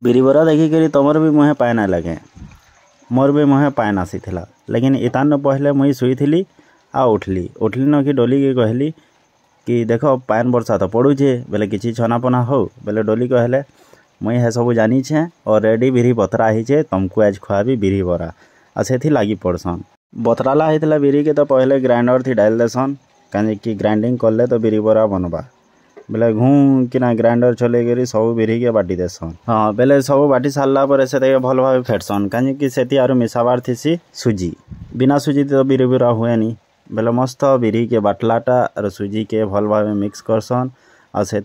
बिरी बरा देखिक तुमर भी मुहे पाए ना लगे मोर भी मुहे पाए आसीला लेकिन इतान पहले मुई शुई आ उठली न कि डोली के कहली कि देख पान वर्षा तो पड़ूचे बेले किसी छनापना हो बेले डोली कहले मुई हे सब जानीछे ऑलरेडी बिरी बतरा होइछे तुमको आज खुआबी बिरी बरा आ से लगी पड़सन बतराला होता बिरी के तो पहले ग्राइंडर थी डाल देसन कहीं कि ग्राइंडिंग कले तो बिरी बरा बनवा बेले घूम किना ग्राइंडर चले गरी सब बिरी के बाटी देसन हाँ बेले सब बाटी सारा पर से भल भाव फेटसन कहीं कि से आर मिसाबार थी सुजी बिना सुजी तो बिरी बरा हुए नी बेले मस्त बिरी के बाटलाटा और सुजी के भल भाव मिक्स करसन और से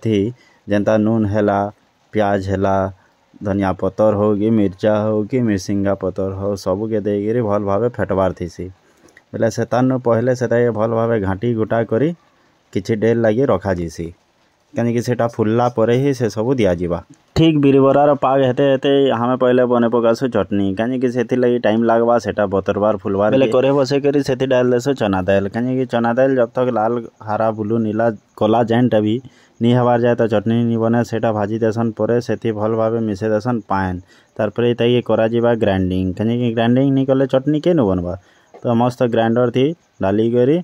जेनता नून हैला प्याज हैला धनिया पतर हो कि मिर्चा हो कि मिर्सिंगा पतर हो सब के देकर भल भाव फेटबार थी बेले से पहले से भल भाव घाटी गुटा करी किछि डेर लगी रखा जीसी कहीं सेटा फुल्ला पर ही से सब दिज्वा ठीक बिरी बरार पाग हेते हेते हमें पहले बने पकासु चटनी कहीं से लगी टाइम लगवा सेटा बतरबार फुलबार बेले करे बसे करी से डाल देसु चना दाल कहीं चना दाल जब तक लाल हरा ब्लू नीला कला जेनटा भी नी हबार जाए तो चटनी नी बने सेटा भाजी देसन पर से भल भाव मिसे देसन पान तारपर ये करा ग्राइंडिंग कहीं ग्राइंडिंग नहीं कले चटनी के बनवा तो मस्त ग्राइंडर थी डाली करी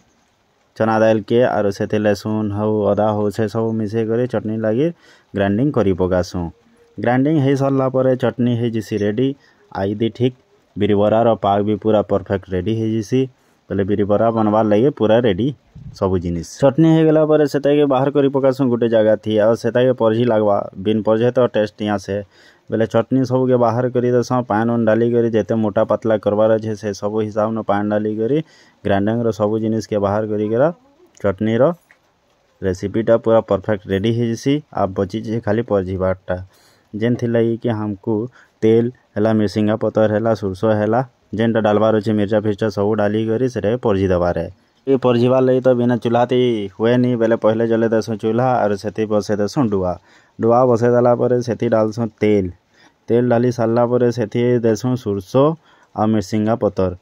चना दाल के आर से लहसुन हो अदा हो से सब मिसे कर चटनी लगी ग्राइंडिंग करी पकासु ग्राइंडिंग हो सारा पर चटनी हो जीसी रेडी आईदी ठीक बिरी बरार पाग भी पूरा परफेक्ट रेडी हो जीसी पहले बिरी बरा बनवार लगे पूरा रेडी सब जिनिस चटनी हो गला पर से बाहर करी पकासु गोटे जगह थी और से परझी लगवा बिन परझे तो टेस्ट यहाँ से बेले चटनी सब के बाहर करी देस पान उन डाली करी जेते मोटा पतला करवार अच्छे से सब हिसाब न पान डाली करी ग्राइंडिंग रो सब जिनिस के बाहर करी चटनी रो रेसिपीटा पूरा परफेक्ट रेडी हो जैसी आप बची खाली परझीबारटा जेन थी लगी कि हमको तेल है मिर्सिंगा पतर है सुरसो है जेनटा डालबार अच्छे मिर्चा फिर्चा सब डाली करी से परझी देवार है ये परझीबार लगी तो बिना चूल्हा हुए नहीं बेले पहले जले देसुँ चूल्हा और से बसे देसुँ डुआ डुआ बसे देला पर से डालसुँ तेल तेल डाली सारा पर से देसुँ सुरसो आ मिर्सिंगा पतर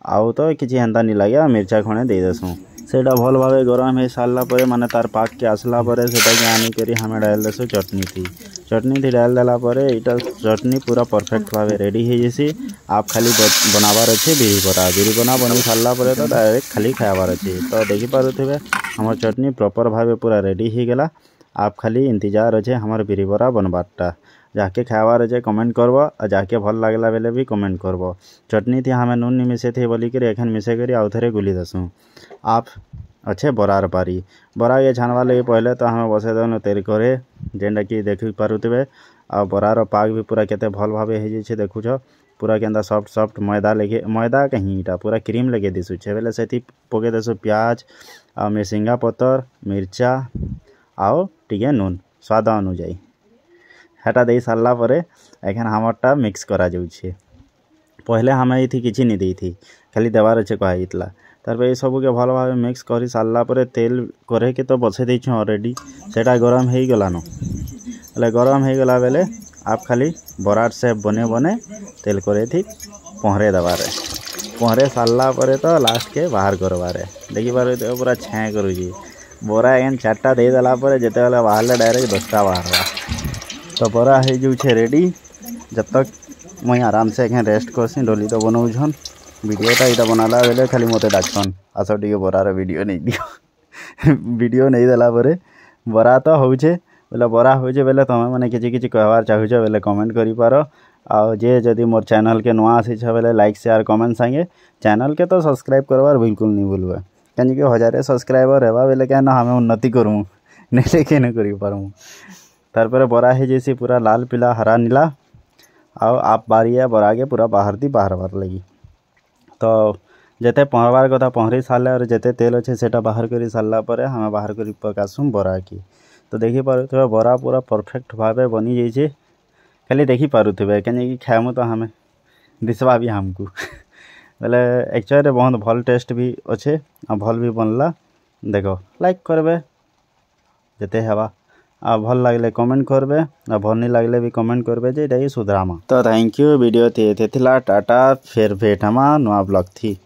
आउ तो किसी हेन्ता नहीं लगे मिर्चा खणे दे देसुँ सेटा भल भाव गरम हो सारा पर माने तार पाक के आसला पर से आनिक हमें डाल देसुँ चटनी थी डाल देला पर यहाँ चटनी पूरा परफेक्ट भाव रेडी हो जैसी आप खाली बनाबार अच्छे बिरी बना बनी सारा पर तो डायरेक्ट खाली खायाबार अच्छे तो देखी पारे हमार चटनी प्रॉपर भाव पूरा रेडी हो गला आप खाली इंतजार अच्छे हमार बिरी बरा बनबारटा जाके खाबार अच्छे कमेंट करब और जाके भल लगला बेले भी कमेंट करब चटनी थी हमें नून नहीं मिसे थे बोलिक एखन मिसे करी आउ थे गुली देसुँ आप अच्छे बरार पारी बरा ये छानवा लगे पहले तो हमें बसे देनु तेल करे जेनटा कि देखी पारुथे आ बरार पाग भी पूरा केते भल भाव हो जाए देखुछ पूरा केंदा सॉफ्ट सॉफ्ट मैदा लगे मैदा कहीं इटा पूरा क्रीम लगे दिशुचे बेले से पके देसु प्याज आ मिर्सिंगा पतर मिर्चा आओ टिके नून स्वाद अनुजाई हेटा दे सारा पर एखन हमारटा मिक्स करा जाउछे पहले हमें ये किसी नहीं दी थी खाली देवार अच्छे कहला तार ये सब के भल भाव मिक्स कर सारा पर तेल करे के तो बसे देछुँ ऑलरेडी सेटा गरम हो गलान बेले गरम हो गला बेले आप खाली बरार से बने बने तेल करे थी पहरे देवार पहरे सारा पर तो लास्ट के बाहर करवार देखी पारे तो पूरा छाए करुची बरा एन 4टा दे देला पर जिते बेले बाहर डायरेक्ट 10टा बाहर तो बरा हो जाऊे रेडी जब तक मुई आराम से एखें रेस्ट करसी डोली तो बनाऊन वीडियोटा यहाँ बनाला बेले खाली मत डाकसन आस टे बरार वीडियो नहीं दियो वीडियो नहीं देला पर बरा तो होचे बेले बरा होचे बेले तुम मैंने किसी कहबार चाहूच बेले कमेंट करि पार आउ जे जदि मोर चैनल के नुआ आसी बेले लाइक शेयर कमेंट संगे चैनल के तो सब्सक्राइब करवार बिल्कुल नहीं भूलबे कहीं 1000 सब्सक्राइबर है बेले क्या हमें उन्नति करूँ नहीं लेके नहीं कर पारूँ तारपर बरा है जैसे पूरा लाल पीला हरा नीला आओ आप बारी है बरा के पूरा बाहर दी बाहर बार लगी तो जेते पहरबार कथा पहरी सारे और जेते तेल अच्छे से बाहर कर सारा पर हमें बाहर कर पकासुँ बरा की तो देखी पारे बरा पूरा परफेक्ट भाव बनी जाइए खाली देखी पारे कहीं खाएमु तो हमें दिशवा भी हमको बेले एक्चुअली बहुत भल टेस्ट भी अच्छे आ भल भी बनला देखो लाइक करबे जेते हेबा आ भल लगले कमेंट करबे आ भल नहीं लगले भी कमेंट करबे जे सुधरामा तो थैंक यू वीडियो थे टाटा फिर भेट हमा नुआ ब्लॉग थी।